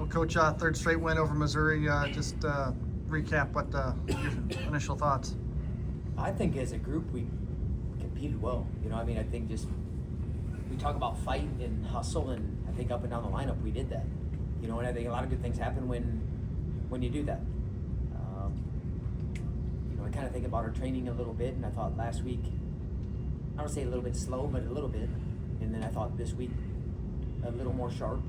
Well, Coach, third straight win over Missouri. Just recap what your initial thoughts. I think as a group we competed well. I think just we talk about fight and hustle, and I think up and down the lineup we did that. And I think a lot of good things happen when you do that. I kind of think about our training a little bit, and I thought last week, I don't say a little bit slow, but a little bit. And then I thought this week a little more sharp,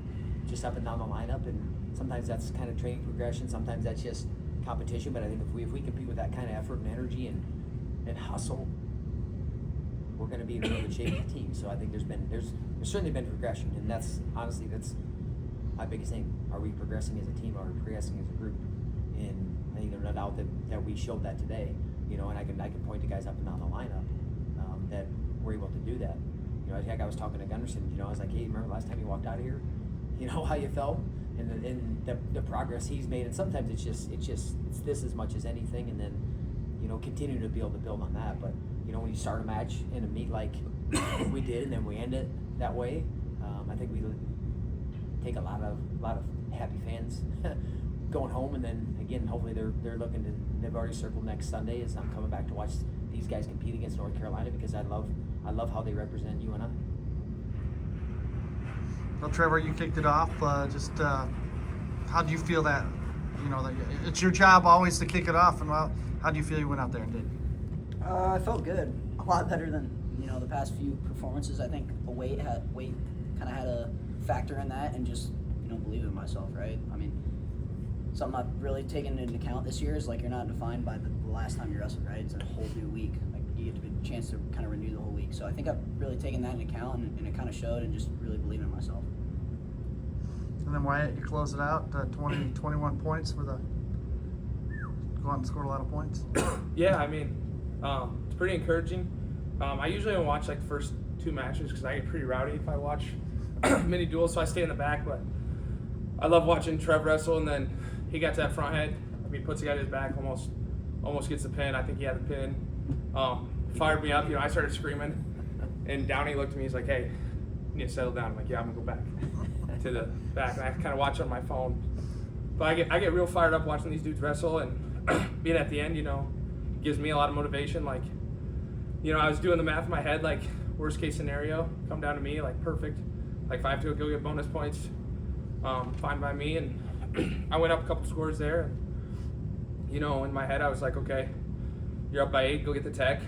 just up and down the lineup. And sometimes that's kind of training progression. Sometimes that's just competition. But I think if we compete with that kind of effort and energy and hustle, we're going to be in really good shape as a team. So I think there's certainly been progression, and that's my biggest thing. Are we progressing as a team? Are we progressing as a group? And I think there's no doubt that we showed that today. And I can point to guys up and down the lineup that were able to do that. I was talking to Gunderson. I was like, hey, remember last time you walked out of here? How you felt, and the progress he's made. And sometimes it's this as much as anything, and then continue to be able to build on that. But when you start a match in a meet like we did, and then we end it that way, I think we take a lot of happy fans going home, and then again, hopefully they're looking to. They've already circled next Sunday as I'm coming back to watch these guys compete against North Carolina, because I love how they represent UNI. Well, Trever, you kicked it off. Just how do you feel that? It's your job always to kick it off, and how do you feel you went out there and did? I felt good. A lot better than the past few performances. I think weight kind of had a factor in that, and just believing in myself, right? Something I've really taken into account this year is you're not defined by the last time you wrestled, right? It's a whole new week. You get a chance to kind of renew the whole week. So I think I've really taken that into account, and it kind of showed, and just really believing in myself. And then Wyatt, you close it out, 21 points for go out and score a lot of points. Yeah, it's pretty encouraging. I usually don't watch the first two matches because I get pretty rowdy if I watch mini duels, so I stay in the back. But I love watching Trev wrestle, and then he got to that front head. Puts the guy to his back, almost gets the pin. I think he had the pin. Fired me up. I started screaming, and Downey looked at me. He's like, "Hey, you need to settle down." I'm like, "Yeah, I'm gonna go back to the back." And I kind of watch on my phone, but I get real fired up watching these dudes wrestle, and being at the end, gives me a lot of motivation. I was doing the math in my head, worst case scenario, come down to me, perfect. If I have to go get bonus points, fine by me. And I went up a couple scores there. In my head, I was like, okay, you're up by 8, go get the tech.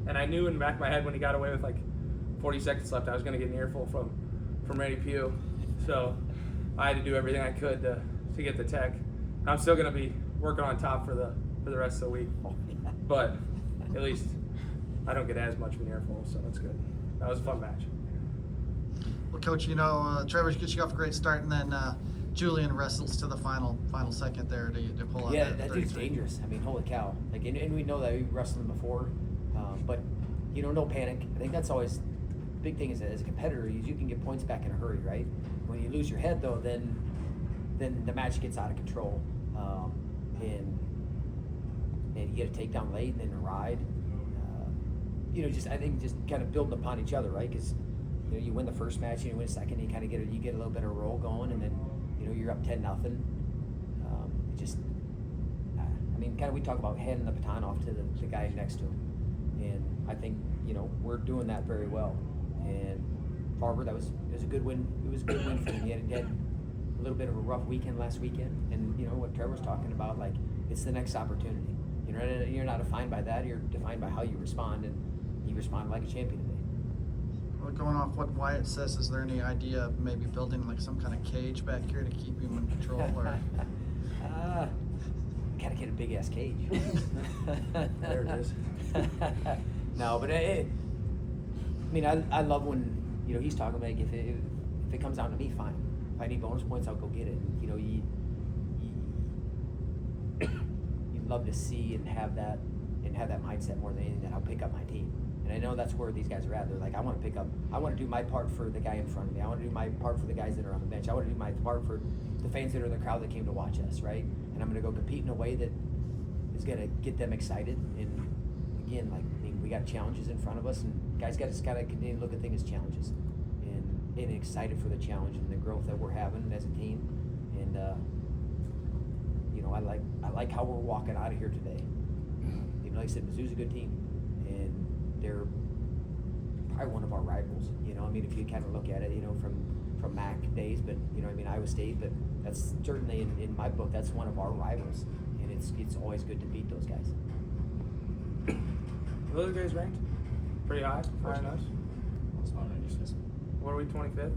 And I knew in the back of my head when he got away with 40 seconds left, I was going to get an earful from Randy Pugh. So I had to do everything I could to get the tech. And I'm still going to be working on top for the rest of the week. But at least I don't get as much of an earful, so that's good. That was a fun match. Well, Coach, Trever gets you off a great start, and then Julian wrestles to the final second there to pull out. Yeah, that dude's dangerous. Holy cow! And we know that we wrestled him before, but no panic. I think that's always the big thing as a competitor. You can get points back in a hurry, right? When you lose your head, though, then the match gets out of control, and you get a takedown late, and then a ride. I think just kind of building upon each other, right? Because you win the first match, and you win the second, you kind of get a little bit of a roll going, and then you're up 10-0. We talk about handing the baton off to the guy next to him, and I think we're doing that very well. And Farber, it was a good win. It was a good win for him. He had a little bit of a rough weekend last weekend, and what Trevor's talking about, it's the next opportunity. You're not defined by that. You're defined by how you respond, and he responded like a champion today. Well, going off what Wyatt says, is there any idea of maybe building some kind of cage back here to keep him in control? Or gotta get a big ass cage. There it is. No, but I love when he's talking about if it comes down to me, fine. If I need bonus points, I'll go get it. You love to see and have that mindset more than anything, that I'll pick up my team. And I know that's where these guys are at. They're like, I want to do my part for the guy in front of me. I want to do my part for the guys that are on the bench. I want to do my part for the fans that are in the crowd that came to watch us, right? And I'm going to go compete in a way that is going to get them excited. And again, we got challenges in front of us, and guys got to continue to look at things as challenges, and excited for the challenge and the growth that we're having as a team. And like how we're walking out of here today. You know, like I said, Mizzou's a good team, and they're probably one of our rivals. You know, I mean, if you kind of look at it, you know, from MAC days, but you know, I mean, Iowa State, but that's certainly in my book, that's one of our rivals, and it's always good to beat those guys. Are those guys ranked pretty high? High enough. What are we, 25th?